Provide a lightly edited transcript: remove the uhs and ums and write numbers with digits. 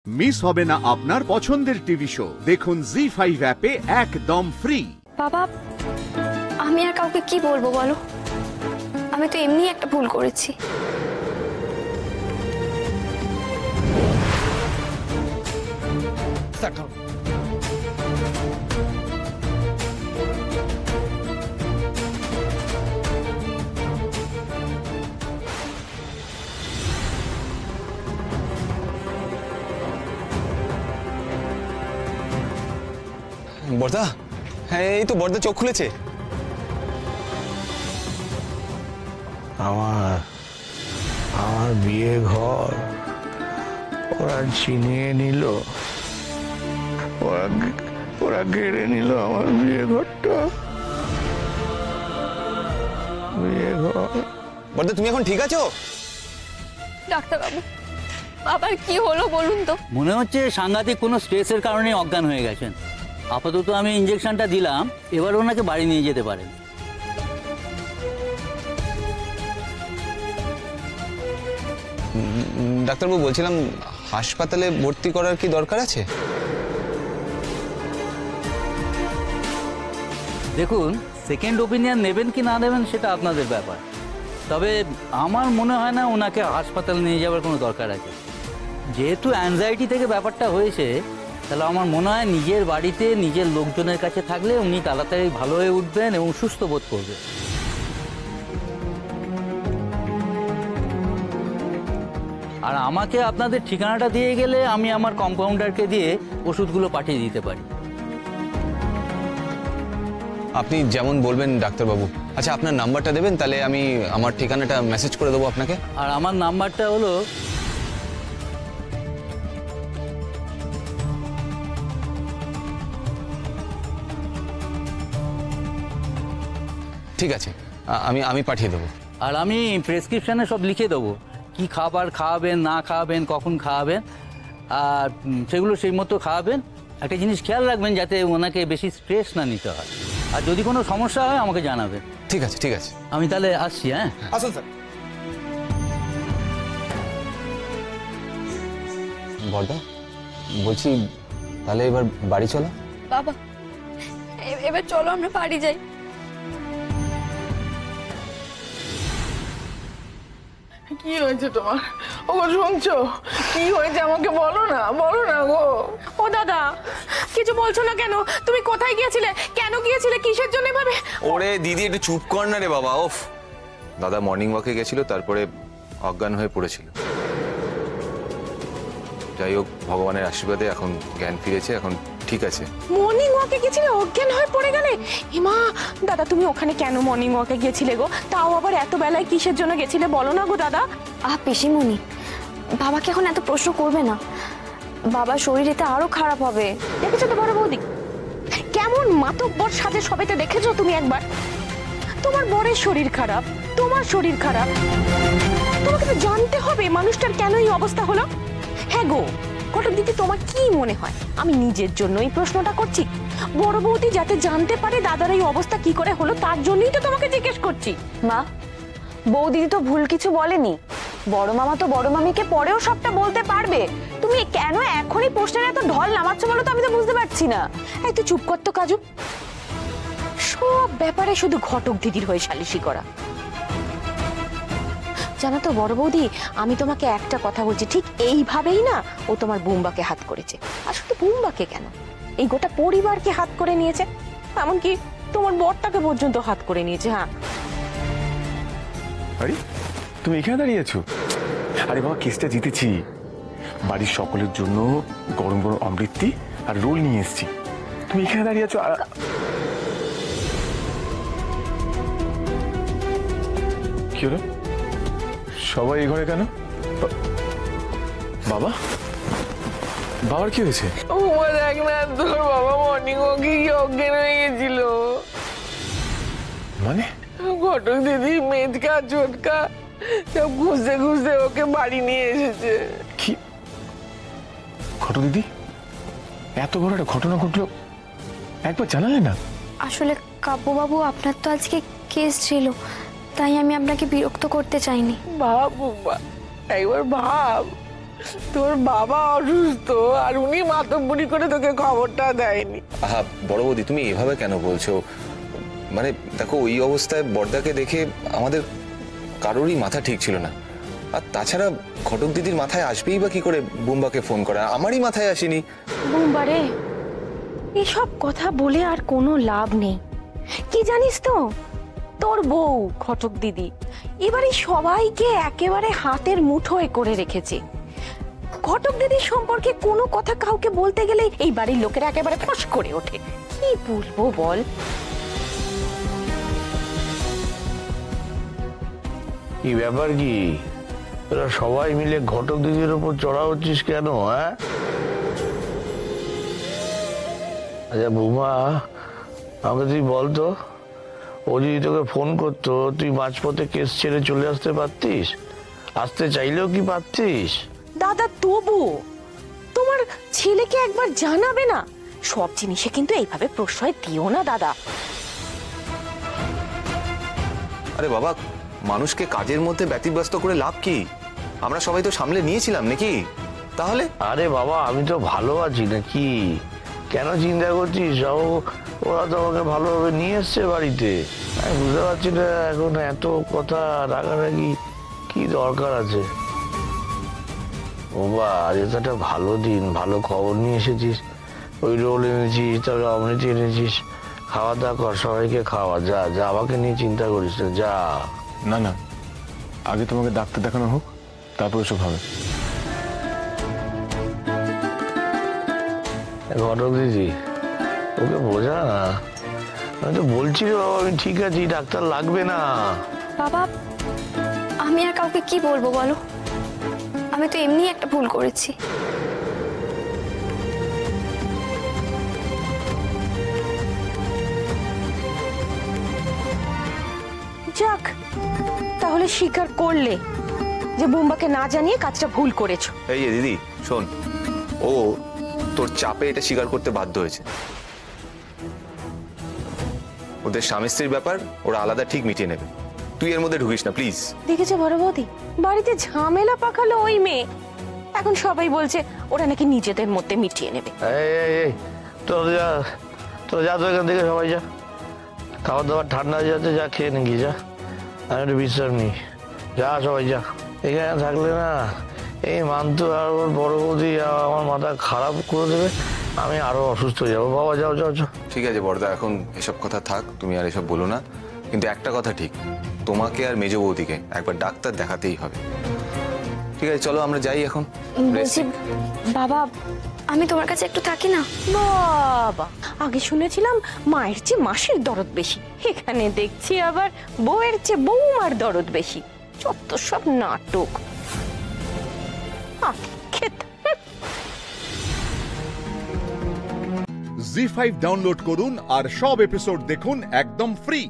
Miss হবে না আপনার পছন্দের টিভি শো। দেখুন জি5 অ্যাপে একদম ফ্রি। বাবা, আমি আর কাউকে কি বলবো বলো? আমি তো এমনি একটা ভুল করেছি। বর্দা, হ্যাঁ এই তো বর্দা চোখ খুলেছে। আমার বিয়ে ঘর ওরা ছিনিয়ে নিল, ওরা কেড়ে নিল আমার বিয়ে ঘরটা। বিয়ে ঘর। বর্দা, তুমি এখন ঠিক আছো? ডাক্তারবাবু, বাবার কি হলো বলুন তো? মনে হচ্ছে সাংঘাতিক কোনো স্ট্রেসের কারণে অজ্ঞান হয়ে গেছেন। আপাতত আমি ইঞ্জেকশনটা দিলাম, এবার ওনাকে বাড়ি নিয়ে যেতে পারেন। ডাক্তারবাবু, বলছিলাম হাসপাতালে ভর্তি করার কি দরকার আছে? দেখুন, সেকেন্ড ওপিনিয়ন নেবেন কি না নেবেন সেটা আপনাদের ব্যাপার, তবে আমার মনে হয় না ওনাকে হাসপাতালে নিয়ে যাওয়ার কোনো দরকার আছে। যেহেতু অ্যাংজাইটি থেকে ব্যাপারটা হয়েছে, তাহলে আমার মনে হয় নিজের বাড়িতে নিজের লোকজনের কাছে থাকলে উনি তাড়াতাড়ি ভালো হয়ে উঠবেন এবং সুস্থ বোধ করবেন। আর আমাকে আপনাদের ঠিকানাটা দিয়ে গেলে আমি আমার কম্পাউন্ডারকে দিয়ে ওষুধগুলো পাঠিয়ে দিতে পারি। আপনি যেমন বলবেন ডাক্তারবাবু। আচ্ছা, আপনার নাম্বারটা দেবেন, তাহলে আমি আমার ঠিকানাটা মেসেজ করে দেবো আপনাকে। আর আমার নাম্বারটা হলো ঠিক আছে, আমি পাঠিয়ে দেবো। আর আমি প্রেসক্রিপশানে সব লিখে দেবো, কি খাবার খাওয়াবেন না খাওয়াবেন, কখন খাওয়াবেন, আর সেগুলো সেই মতো খাওয়াবেন। একটা জিনিস খেয়াল রাখবেন যাতে ওনাকে বেশি স্ট্রেস না নিতে হয়, আর যদি কোনো সমস্যা হয় আমাকে জানাবেন। ঠিক আছে, ঠিক আছে। আমি তাহলে আসছি। হ্যাঁ, আসুন স্যার। বর্দা, বলছি তাহলে এবার বাড়ি চলো। বাবা, এবার চলো আমরা বাড়ি যাই। কি হয়েছে তোমার? ও শুনছো? কি হয়েছে আমাকে বলো না, বলো না গো। ও দাদা, কিছু বলছো না কেন? তুমি কোথায় গিয়েছিলে? কেন গিয়েছিলে? কিসের জন্য ভাবে? ওরে দিদি, একটু চুপ কর না রে বাবা। ওফ, দাদা মর্নিং ওয়াকে গেছিল, তারপরে অজ্ঞান হয়ে পড়েছিল। যাই হোক, ভগবানের আশীর্বাদে এখন জ্ঞান ফিরেছে, এখন ঠিক আছে। মর্নিং ওয়াকে গিয়েছিলে, অজ্ঞান হয়ে পড়ে গেলে? হিমা দাদা, তুমি ওখানে কেন মর্নিং ওয়াকে গিয়েছিলে গো? তাও আবার এত বেলায় কিসের জন্য গেছিলে বলো না গো দাদা? পিসিমণি, বাবাকে এখন এত প্রশ্ন করবে না, বাবার শরীর এতে আরো খারাপ হবে। দেখেছো তো বড় বৌদি, কেমন মাতব্বর সাজে সবেতে দেখেছো তুমি একবার? তোমার বরের শরীর খারাপ, তোমার শরীর খারাপ, তোমাকে তো জানতে হবে মানুষটার কেন এই অবস্থা হলো। হ্যাঁ গো ঘটক দিদি, তোমার কি মনে হয় আমি নিজের জন্য এই প্রশ্নটা করছি? বড় বৌদি যাতে জানতে পারে দাদার এই অবস্থা কি করে হলো, তার জন্যই তো তোমাকে জিজ্ঞেস করছি। মা, বৌদিদি তো ভুল কিছু বলেনি। বড় মামা তো বড় মামিকে পরেও সবটা বলতে পারবে। তুমি কেন এখনই প্রশ্নের এত ঢল নামাচ্ছ বলো তো? আমি তো বুঝতে পারছি না। এই তুই চুপ কর তো কাজু, সব ব্যাপারে শুধু ঘটক দিদির হয়ে সালিশি করা। জানো তো বড় বৌদি, আমি তোমাকে একটা কথা বলছি, ঠিক এইভাবেই না ও তোমার বুম্বাকে হাত করেছে। আর শুধু বুম্বাকে কেন, এই গোটা পরিবারকে হাত করে নিয়েছে, এমনকি তোমার বরটাকে পর্যন্ত হাত করে নিয়েছে। হ্যাঁ, আরে তুমি এখানে দাঁড়িয়ে আছো? আরে বাবা, কেসটা জিতেছি। বাড়ির সকলের জন্য গরম গরম অমৃতি আর রোল নিয়ে এসেছি। তুমি এখানে দাঁড়িয়ে আছো? কি হলো? সবাই এই ঘরে কেন? বাবা, বাবার কি হয়েছে? ও দেখ না, তোর বাবা মর্নিং ওয়াকে গিয়ে অজ্ঞান হয়ে গেছিল। মানে? ঘটক দিদি মেজকা চটকা সব খুঁজতে খুঁজতে ওকে বাড়ি নিয়ে এসেছে। কি ঘটক দিদি, এত বড় একটা ঘটনা ঘটলো, একবার জানালে না? আসলে কাব্যবাবু, আপনার তো আজকে কেস ছিল, তাই আমি আপনাকে বিরক্ত করতে চাইনি। ভাব বাবা, একবার ভাব তোর বাবা অসুস্থ আর উনি মাতব্বরি করে তোকে খবরটা দেয়নি। আহা বড় বৌদি, তুমি এভাবে কেন বলছো? মানে দেখো, ওই অবস্থায় বড়দাকে দেখে আমাদের কারোরই মাথা ঠিক ছিল না। আর তাছাড়া ঘটক দিদির মাথায় আসবেই বা কি করে বুম্বাকে ফোন করা? আমারই মাথায় আসেনি। বুম্বারে, এসব কথা বলে আর কোনো লাভ নেই। কি জানিস তো, তোর বউ ঘটক দিদি এবারে সবাইকে একেবারে হাতের মুঠোয় করে রেখেছে। ঘটক দিদির সম্পর্কে কোনো কথা কাউকে বলতে গেলে এই বাড়ির লোকেরা একেবারে ফস করে ওঠে। কি বলবো বল? কি ব্যাপার কি, তোরা সবাই মিলে ঘটক দিদির উপর চড়া হচ্ছিস কেন? হ্যাঁ, আচ্ছা বৌমা, আমাকে তুই বলতো, ও যদি তোকে ফোন করতো তুই মাঝপথে কেস ছেড়ে চলে আসতে পারতিস? আসতে চাইলেও কি পারতিস? দাদা তবু তোমার ছেলেকে একবার জানাবে না? সব জিনিসে কিন্তু এইভাবে প্রশ্রয় দিও না দাদা। আরে বাবা, মানুষকে কাজের মধ্যে ব্যতিব্যস্ত করে লাভ কি? আমরা সবাই তো সামলে নিয়েছিলাম নাকি? তাহলে আরে বাবা, আমি তো ভালো আছি নাকি? কেন চিন্তা করছিস? ওরা তো আমাকে ভালোভাবে নিয়ে এসছে বাড়িতে। আমি বুঝতে পারছি না এখন এত কথা রাগারাগি কি দরকার আছে। ও বা, আজ তো একটা ভালো দিন, ভালো খবর নিয়ে এসেছিস। ওই রোল এনেছিস, তারপরে অমৃতি এনেছিস, খাওয়া দাওয়া কর, সবাইকে খাওয়া। যা যা, আমাকে নিয়ে চিন্তা করিস না, যা। না না, আগে তোমাকে ডাক্তার দেখানো হোক, তারপর এসব হবে। ঘটক দিদি, ওকে বোঝা না। আমি তো বলছি রে বাবা, আমি ঠিক আছি, ডাক্তার লাগবে না। বাবা, আমি আর কাউকে কি বলবো বলো? আমি তো এমনি একটা ভুল করেছি। যাক, তাহলে স্বীকার করলে যে বুম্বাকে না জানিয়ে কাজটা ভুল করেছো। এই যে দিদি শোন, ও তোর চাপে এটা স্বীকার করতে বাধ্য হয়েছে। ওদের স্বামী স্ত্রীর ব্যাপার ওরা আলাদা ঠিক মিটিয়ে নেবে, তুই এর মধ্যে ঢুকিস না প্লিজ। দেখেছো বড় বৌদি, বাড়িতে ঝামেলা পাকালো ওই মেয়ে, এখন সবাই বলছে ওরা নাকি নিজেদের মধ্যে মিটিয়ে নেবে। এই তোরা যা তো এখান থেকে, সবাই যা। খাবার দাবার ঠান্ডা হয়ে যাচ্ছে, যা খেয়ে নাকি যা। আমি একটু বিশ্রাম নিই, যা সবাই যা। এখানে থাকলে না এই মান্তু আর ওর বড় বৌদি আমার মাথা খারাপ করে দেবে, আমি আরো অসুস্থ হয়ে যাবো। বাবা যাও যাও যাও। ঠিক আছে বড়দা, এখন এসব কথা থাক, তুমি আর এসব বলো না। কিন্তু একটা কথা ঠিক, তোমাকে আর মেজ বৌদিকে একবার ডাক্তার দেখাতেই হবে। ঠিক আছে চলো আমরা যাই এখন। বলছি বাবা, আমি তোমার কাছে একটু থাকি না? বাবা, আগে শুনেছিলাম মায়ের চেয়ে মাসির দরদ বেশি, এখানে দেখছি আবার বউয়ের চেয়ে বৌমার দরদ বেশি। যত সব নাটক। জি5 ডাউনলোড করুন আর সব এপিসোড দেখুন একদম ফ্রি।